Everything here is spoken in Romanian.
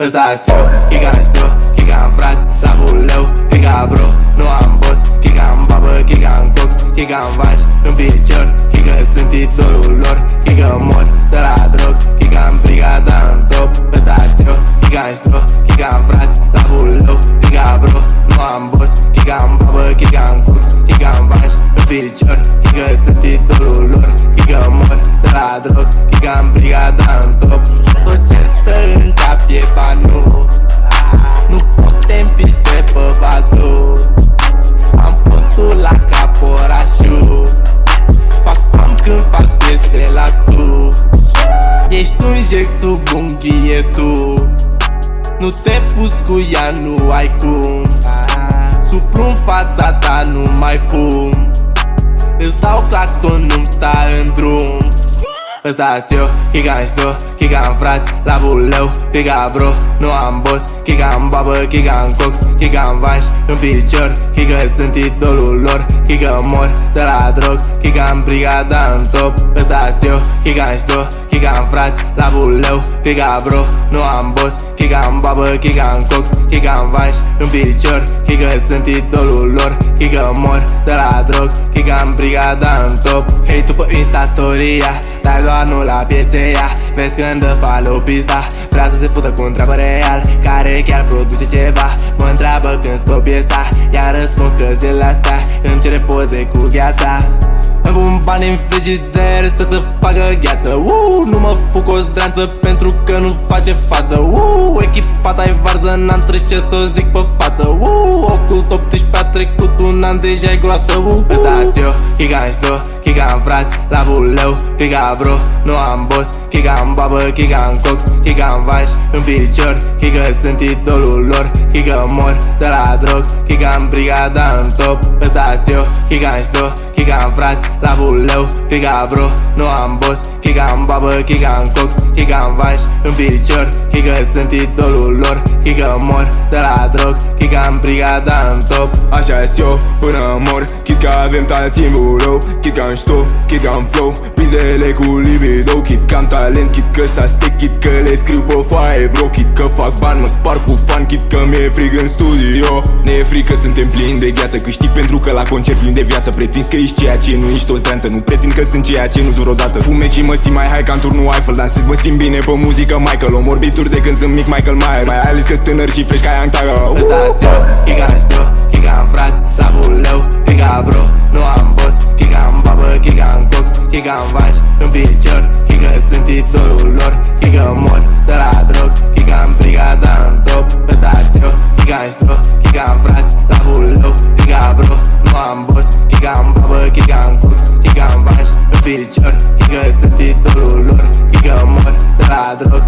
Ăsta-s eu, Chica-n știu, Chica-n frați, la buleu, Chica bro, nu am boss, Chica-n babă, Chica-n cox, Chica-n vaci, în picior, Chica sunt idolul lor, Chica mor de la drog, Chica-n brigada în top. Ăsta-s eu, Chica-n știu, Chica-n frați, la buleu, Chica bro, nu am boss, Chica-n babă, Chica-n cox, Chica-n vaci, în picior, Chica sunt idolul lor, Chica mor de la drog, Chica-n brigada în top. Tot ce stă în cap e banul, nu putem piste pe Badu. Am făcut la cap orașul, fac spam când fac piese la stu. Ești un jec sub unghie tu, nu te fuzi cu ea, nu ai cum. Suflu în fața ta, nu mai fum, îți dau claxon, nu-mi sta în drum. Ăsta-s eu, Chica-n știu, Chica-n frați, la buleu, Chica bro, nu am boss, Chica-n babă, Chica-n cox, Chica-n vaci, în picior, Chica sunt idolul lor, Chica mor de la drog, Chica-n brigada în top. Ăsta-s eu, Chica-n știu, Chica-n frați, la buleu, Chica bro, nu am boss, Chica-n babă, Chica-n cox, Chica-n vaci, în picior, Chica sunt idolul lor, Chica mor de la drog, Chica-n brigada în top. Hei tu pe Insta-storia, dar doar nu la pieseia. Vezi când dă follow pista, vrea să se fută cu un treabă real, care chiar produce ceva. Mă întreabă când scop piesa, iar răspuns că zilele astea îmi cere poze cu viața. Îmi pun bani în frigider să facă gheață. Nu mă fuc o zdreanță pentru că nu face față. Echipa ta-i varză, n-am ce să o zic pe față. Ocult 18 a trecut un an, deja-i groasă. Ăsta-s eu, Chica-n știu, Chica-n frați, la buleu, Chica bro, nu am boss, Chica-n babă, Chica-n cox, Chica-n vaci, în picior, Chica sunt idolul lor, Chica mor de la drog, Chica-n brigada în top. Ăsta-s eu, Chica-n știu, Chica-n frați, la buleu, Chica bro, nu am boss, Chica-n babă, Chica-n cox, Chica-n vaci, în picior, Chica sunt idolul lor, Chica mor de la drog, Chica-n brigada în top. Așa-s eu până mor, chit că avem timpul rău, chit că am știu, chit că am flow, pizele cu libido, chit că am talent, chit că s-a stec, chit că le scriu pe foaie bro, chit că fac bani, mă spar cu fan, chit că mi-e frig în studio. Ne e frică, suntem plini de gheață, câștig pentru că la concert plin de viață. Pretinzi că ești ceea ce nu ești o zdreanță, nu pretind că sunt ceea ce nu-s vreodată. Fumez și mă simt mai high ca în turnul Eiffel, dansez, mă simt bine pe muzică Michael. Omor beat-uri de când sunt mic, Michael Myers, mai ales că-s tânăr și fresh ca Young Tiger. Ăsta-s eu, Chica-n știu, Chica-n frați, la buleu, Chica bro, nu am boss, Chica-n babă, Chica-n cox, Chica-n vaci, în picior, Chica sunt idolul lor, Chica mor de la drog, Chica-n brigada în top. Ăsta-s eu, Chica-n știu, Chica-n frați, la buleu, Chica bro, nu am boss, Chica-n babă, Chica-n cox, Chica-n vaci, în picior, Chica sunt idolul lor, Chica mor de la drog.